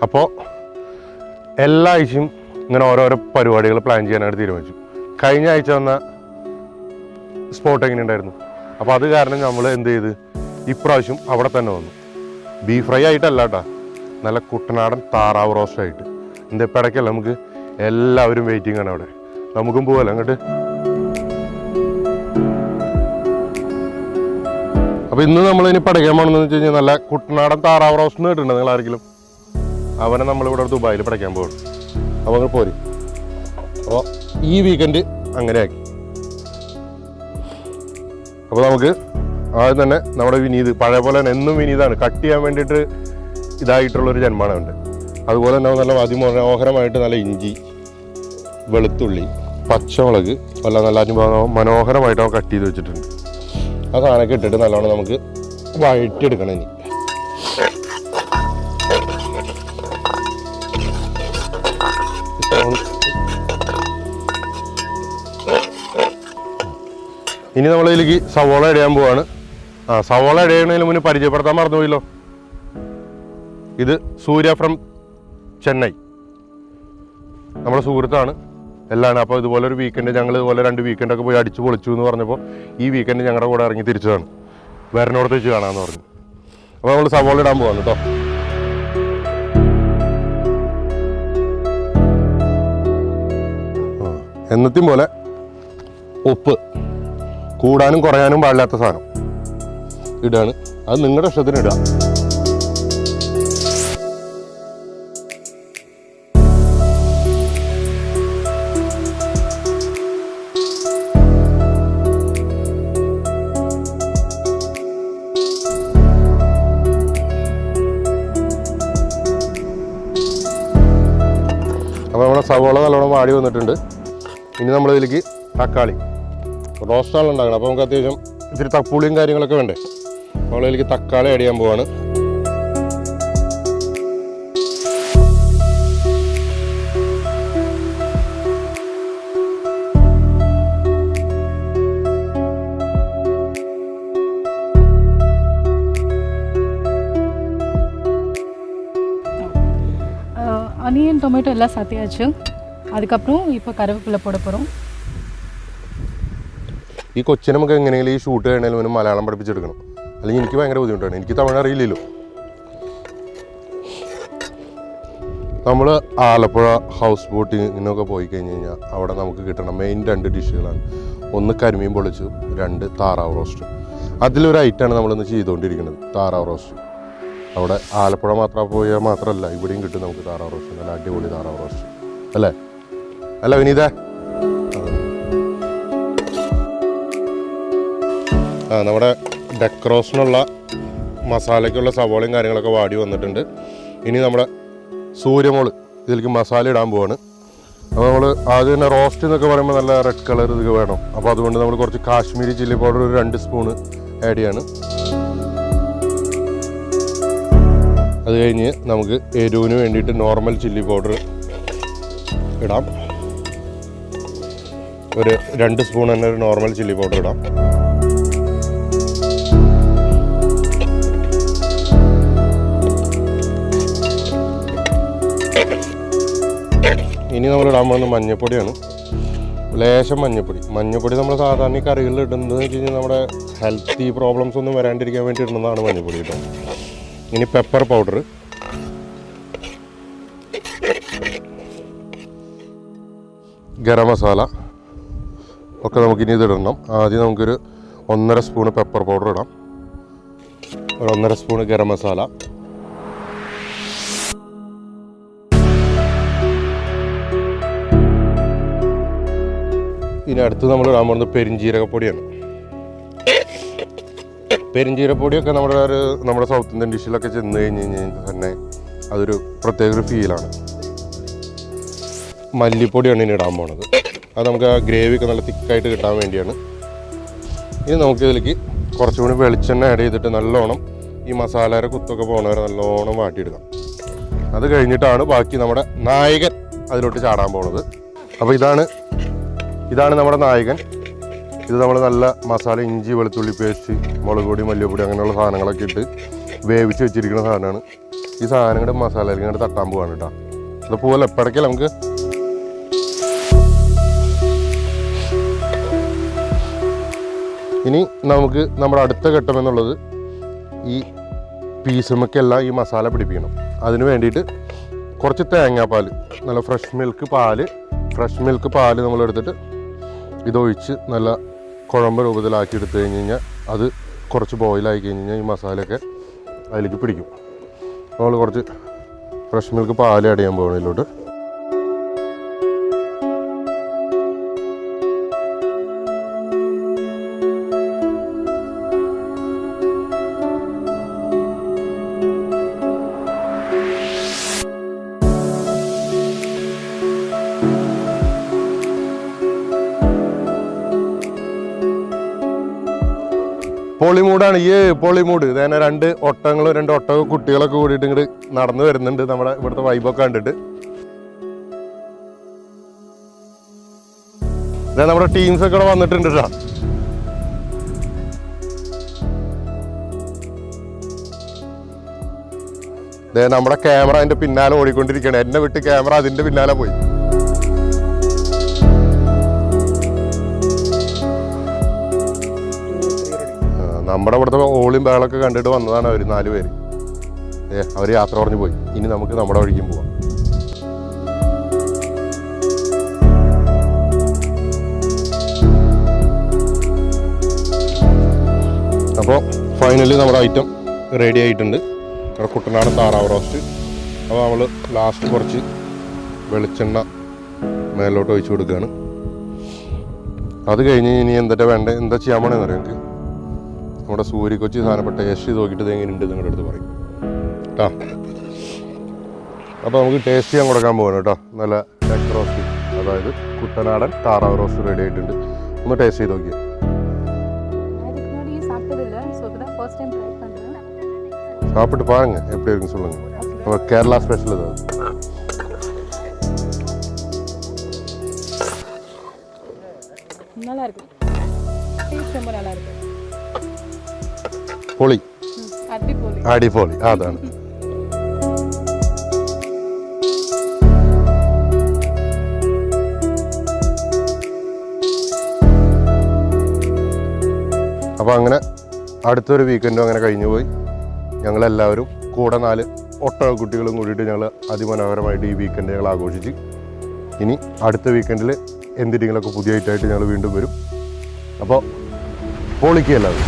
അപ്പോൾ എല്ലാ ആഴ്ചയും ഇങ്ങനെ ഓരോരോ പരിപാടികൾ പ്ലാൻ ചെയ്യാനായിട്ട് തീരുമാനിച്ചു. കഴിഞ്ഞ ആഴ്ച വന്ന സ്പോട്ട് എങ്ങനെ ഉണ്ടായിരുന്നു? അപ്പോൾ അത് കാരണം നമ്മൾ എന്ത് ചെയ്ത് ഇപ്രാവശ്യം അവിടെ തന്നെ വന്നു. ബീഫ് ഫ്രൈ ആയിട്ടല്ല കേട്ടോ, നല്ല കുട്ടനാടൻ താറാവ് റോസ്റ്റ് ആയിട്ട്. എന്താ ഇടയ്ക്കല്ല, നമുക്ക് എല്ലാവരും വെയിറ്റിംഗ് ആണ് അവിടെ. നമുക്കും പോകല്ലോ അങ്ങോട്ട്. അപ്പോൾ ഇന്ന് നമ്മളിനി പഠിക്കാൻ പോകണമെന്ന് വെച്ച് കഴിഞ്ഞാൽ നല്ല കുട്ടനാടൻ താറാവ് റോസ്റ്റ് എന്ന് കേട്ടിട്ടുണ്ട് നിങ്ങൾ ആരെങ്കിലും? അവനെ നമ്മളിവിടെ ദുബായിൽ പഠിക്കാൻ പോകും. അപ്പോൾ അങ്ങ് പോരി. അപ്പോൾ ഈ വീക്കെൻഡ് അങ്ങനെ ആക്കി. അപ്പോൾ നമുക്ക് ആദ്യം തന്നെ നമ്മുടെ വിനീത് പഴയ പോലെ തന്നെ എന്നും വിനീതാണ് കട്ട് ചെയ്യാൻ വേണ്ടിയിട്ട് ഇതായിട്ടുള്ളൊരു ജന്മമാണ്. അതുപോലെ തന്നെ നല്ല അതിമനോഹരമായിട്ട് നല്ല ഇഞ്ചി, വെളുത്തുള്ളി, പച്ചമുളക് എല്ലാം നല്ല മനോഹരമായിട്ട് അവൻ കട്ട് ചെയ്ത് വെച്ചിട്ടുണ്ട്. ആ സാധനമൊക്കെ ഇട്ടിട്ട് നല്ലോണം നമുക്ക് വഴറ്റിയെടുക്കണം. ഇനി നമ്മളിതിലേക്ക് സവോള ഇടയാൻ പോവാണ്. സവോള ഇടയണതിന് മുന്നേ പരിചയപ്പെടുത്താൻ മറന്നുപോയല്ലോ. ഇത് സൂര്യ ഫ്രം ചെന്നൈ, നമ്മുടെ സുഹൃത്താണ് എല്ലാം. അപ്പോൾ ഇതുപോലെ ഒരു വീക്കെൻഡ് ഞങ്ങൾ ഇതുപോലെ 2 വീക്കെൻഡൊക്കെ പോയി അടിച്ചു പൊളിച്ചു എന്ന് പറഞ്ഞപ്പോൾ ഈ വീക്കെൻഡ് ഞങ്ങളുടെ കൂടെ ഇറങ്ങി തിരിച്ചതാണ്. വേറെനോടത്ത് വെച്ച് കാണാമെന്ന് പറഞ്ഞു. അപ്പോൾ നമ്മൾ സവോള ഇടാൻ പോവാണ് കേട്ടോ. എന്നത്തെയും പോലെ ഉപ്പ് കൂടാനും കുറയാനും പാടില്ലാത്ത സാധനം ഇടാണ്. അത് നിങ്ങളുടെ ഇഷ്ടത്തിന് ഇടുക. അപ്പോൾ നമ്മുടെ സവോള നല്ലോണം വാടി വന്നിട്ടുണ്ട്. ഇനി നമ്മളിതിലേക്ക് തക്കാളി റോസ്റ്റാണ് ഉണ്ടാക്കണം. അപ്പോൾ നമുക്ക് അത്യാവശ്യം ഇത്തിരി തപ്പുളിയും കാര്യങ്ങളൊക്കെ വേണ്ടേ. നമ്മളിതിലേക്ക് തക്കാളി ആഡ് ചെയ്യാൻ പോവാണ്. ஆனியன் டொமேட்டோ எல்லாம் சாத்தியாச்சு. அதுக்கப்புறம் இப்போ கருவேப்பிலை போட போகிறோம். ഈ കൊച്ചിനെ നമുക്ക് എങ്ങനെയെങ്കിലും ഈ ഷൂട്ട് ചെയ്യണമെങ്കിലും മലയാളം പഠിപ്പിച്ചെടുക്കണം. അല്ലെങ്കിൽ എനിക്ക് ഭയങ്കര ബുദ്ധിമുട്ടാണ്, എനിക്ക് തമിഴ് അറിയില്ലല്ലോ. നമ്മൾ ആലപ്പുഴ ഹൗസ് ബോട്ടിങ്ങിനൊക്കെ പോയി കഴിഞ്ഞ് കഴിഞ്ഞാൽ അവിടെ നമുക്ക് കിട്ടണം മെയിൻ 2 ഡിഷുകളാണ്. ഒന്ന് കരിമീൻ പൊളിച്ചു, 2 താറാവ് റോസ്റ്റ്. അതിലൊരു ഐറ്റമാണ് നമ്മളിന്ന് ചെയ്തുകൊണ്ടിരിക്കുന്നത്, താറാവ് റോസ്റ്റ്. അവിടെ ആലപ്പുഴ പോയാൽ മാത്രമല്ല, ഇവിടെയും കിട്ടും നമുക്ക് താറാവ് റോസ്റ്റ്. നല്ല അടിപൊളി താറാവ് റോസ്റ്റ് അല്ലേ? അല്ല വിനീത? നമ്മുടെ ഡെക്കറോഷനുള്ള മസാലയ്ക്കുള്ള സവോളയും കാര്യങ്ങളൊക്കെ വാടി വന്നിട്ടുണ്ട്. ഇനി നമ്മുടെ സൂര്യമോള് ഇതിലേക്ക് മസാല ഇടാൻ പോവാണ്. അപ്പോൾ നമ്മൾ ആദ്യം തന്നെ റോസ്റ്റ് എന്നൊക്കെ പറയുമ്പോൾ നല്ല റെഡ് കളർ ഇതൊക്കെ വേണം. അപ്പോൾ അതുകൊണ്ട് നമ്മൾ കുറച്ച് കാശ്മീരി ചില്ലി പൗഡർ ഒരു 2 സ്പൂണ് ആഡ് ചെയ്യാണ്. അത് കഴിഞ്ഞ് നമുക്ക് എരിവിന് വേണ്ടിയിട്ട് നോർമൽ ചില്ലി പൗഡർ ഇടാം. ഒരു 2 സ്പൂൺ തന്നെ ഒരു നോർമൽ ചില്ലി പൗഡർ ഇടാം. ഇനി നമ്മൾ ഇടാൻ പോകുന്നത് മഞ്ഞൾപ്പൊടിയാണ്. ലേശം മഞ്ഞൾപ്പൊടി നമ്മൾ സാധാരണ ഈ കറികളിൽ ഇടുന്നതെന്ന് വെച്ച് കഴിഞ്ഞാൽ നമ്മുടെ ഹെൽത്തി പ്രോബ്ലംസ് ഒന്നും വരാണ്ടിരിക്കാൻ വേണ്ടി ഇടുന്നതാണ് മഞ്ഞൾപ്പൊടി കേട്ടോ. ഇനി പെപ്പർ പൗഡർ, ഗരം മസാല ഒക്കെ നമുക്കിനി ഇതിടണം. ആദ്യം നമുക്കൊരു 1.5 സ്പൂണ് പെപ്പർ പൗഡർ ഇടാം, ഒരു 1.5 സ്പൂണ് ഗരം മസാല, ഇനി അടുത്ത് നമ്മൾ ഇടാൻ പോകുന്നത് പെരിഞ്ജീരകപ്പൊടിയാണ്. പെരിഞ്ജീരകപ്പൊടിയൊക്കെ നമ്മുടെ സൗത്ത് ഇന്ത്യൻ ഡിഷിലൊക്കെ ചെന്ന് കഴിഞ്ഞ് കഴിഞ്ഞാൽ തന്നെ അതൊരു പ്രത്യേക ഒരു ഫീലാണ്. മല്ലിപ്പൊടിയാണ് ഇനി ഇടാൻ പോണത്. അത് നമുക്ക് ആ ഗ്രേവിയൊക്കെ നല്ല തിക്കായിട്ട് കിട്ടാൻ വേണ്ടിയാണ്. ഇനി നമുക്കിതിലേക്ക് കുറച്ചുകൂടി വെളിച്ചെണ്ണ ആഡ് ചെയ്തിട്ട് നല്ലോണം ഈ മസാലയുടെ കുത്തൊക്കെ പോകണവരെ നല്ലോണം വാട്ടിയെടുക്കാം. അത് കഴിഞ്ഞിട്ടാണ് ബാക്കി നമ്മുടെ നായകൻ അതിലോട്ട് ചാടാൻ പോണത്. അപ്പോൾ ഇതാണ് നമ്മുടെ നായകൻ. ഇത് നമ്മൾ നല്ല മസാല, ഇഞ്ചി, വെളുത്തുള്ളി പേസ്റ്റ്, മുളക് പൊടി, മല്ലിപ്പൊടി അങ്ങനെയുള്ള സാധനങ്ങളൊക്കെ ഇട്ട് വേവിച്ച് വെച്ചിരിക്കുന്ന സാധനമാണ്. ഈ സാധനങ്ങളുടെ മസാലയിൽ ഇങ്ങോട്ട് തട്ടാൻ പോവാണ് കേട്ടോ. അത് പോവല്ലോ, എപ്പോഴൊക്കെ നമുക്ക് ഇനി നമുക്ക് നമ്മുടെ അടുത്ത ഘട്ടം എന്നുള്ളത് ഈ പീസുമൊക്കെല്ലാം ഈ മസാല പിടിപ്പിക്കണം. അതിന് വേണ്ടിയിട്ട് കുറച്ച് തേങ്ങാപ്പാൽ, നല്ല ഫ്രഷ് മിൽക്ക് പാല് നമ്മളെടുത്തിട്ട് ഇതൊഴിച്ച് നല്ല കുഴമ്പ് രൂപത്തിലാക്കി എടുത്തു കഴിഞ്ഞ് കഴിഞ്ഞാൽ അത് കുറച്ച് ബോയിലായി കഴിഞ്ഞ് കഴിഞ്ഞാൽ ഈ മസാലയൊക്കെ അതിലേക്ക് പിടിക്കും. നമ്മൾ കുറച്ച് ഫ്രഷ് മിൽക്ക് പാൽ ആഡ് ചെയ്യാൻ പോകണം ഇതിലോട്ട്. പൊളിമൂടാണ് ഈ പൊളിമൂട്. ഇതന്നെ രണ്ട് ഒട്ടക കുട്ടികളൊക്കെ കൂടിയിട്ട് ഇങ്ങോട്ട് നടന്നു വരുന്നുണ്ട് നമ്മുടെ ഇവിടുത്തെ വൈബൊക്കെ കണ്ടിട്ട്. ഇതാ നമ്മുടെ ടീംസൊക്കെ ഇവിടെ വന്നിട്ടുണ്ട് കേട്ടോ. നമ്മുടെ ക്യാമറ അതിന്റെ പിന്നാലെ ഓടിക്കൊണ്ടിരിക്കുകയാണ്. എന്നെ വിട്ട് ക്യാമറ അതിന്റെ പിന്നാലെ പോയി. നമ്മുടെ ഇവിടുത്തെ ഓളിയും ബേളൊക്കെ കണ്ടിട്ട് വന്നതാണ് അവർ 4 പേര്. അവർ യാത്ര പറഞ്ഞു പോയി. ഇനി നമുക്ക് നമ്മുടെ വഴിക്കും പോവാം. അപ്പോൾ ഫൈനലി നമ്മുടെ ഐറ്റം റെഡി ആയിട്ടുണ്ട്. നമ്മുടെ കുട്ടനാടൻ താറാവ് റോസ്റ്റ്. അപ്പോൾ നമ്മൾ ലാസ്റ്റ് കുറച്ച് വെളിച്ചെണ്ണ മേലോട്ട് ഒഴിച്ച് കൊടുക്കുകയാണ്. അത് കഴിഞ്ഞ് ഇനി എന്താ ചെയ്യാൻ പോണെന്ന് അറിയാം നിങ്ങൾക്ക്. നമ്മുടെ സൂര്യക്കൊച്ചി സാധനപ്പെട്ട ടേസ്റ്റ് ചെയ്ത് നോക്കിയിട്ട് എങ്ങനെയുണ്ട് നിങ്ങളുടെ അടുത്ത് പറയും കേട്ടോ. അപ്പോൾ നമുക്ക് ടേസ്റ്റ് ചെയ്യാൻ കൊടുക്കാൻ പോകണം കേട്ടോ. നല്ല നെക്ക് റോസ്റ്റ്, അതായത് കുട്ടനാടൻ താറാവ് റോസ്റ്റ് റെഡി ആയിട്ടുണ്ട്. ഒന്ന് ടേസ്റ്റ് ചെയ്ത് നോക്കിയാൽ. சாப்பிட்டு பாருங்க எப்படி இருக்குன்னு சொல்லுங்க. நம்ம கேரளா ஸ்பெஷல் இது. நல்லா இருக்கு. டேஸ்ட் ரொம்ப நல்லா இருக்கு. പൊളി. അടിപൊളി. അടിപൊളി. അതാണ്. അപ്പോൾ അങ്ങനെ അടുത്തൊരു വീക്കെൻഡും അങ്ങനെ കഴിഞ്ഞു പോയി. ഞങ്ങളെല്ലാവരും കൂടെ 4 ഒട്ടക കുട്ടികളും കൂടിയിട്ട് ഞങ്ങൾ അതിമനോഹരമായിട്ട് ഈ വീക്കെൻഡ് ഞങ്ങൾ ആഘോഷിച്ച്. ഇനി അടുത്ത വീക്കെൻഡിൽ എന്തെങ്കിലുമൊക്കെ പുതിയ ഐറ്റമായിട്ട് ഞങ്ങൾ വീണ്ടും വരും. അപ്പോൾ പൊളിക്കുകയല്ലാതെ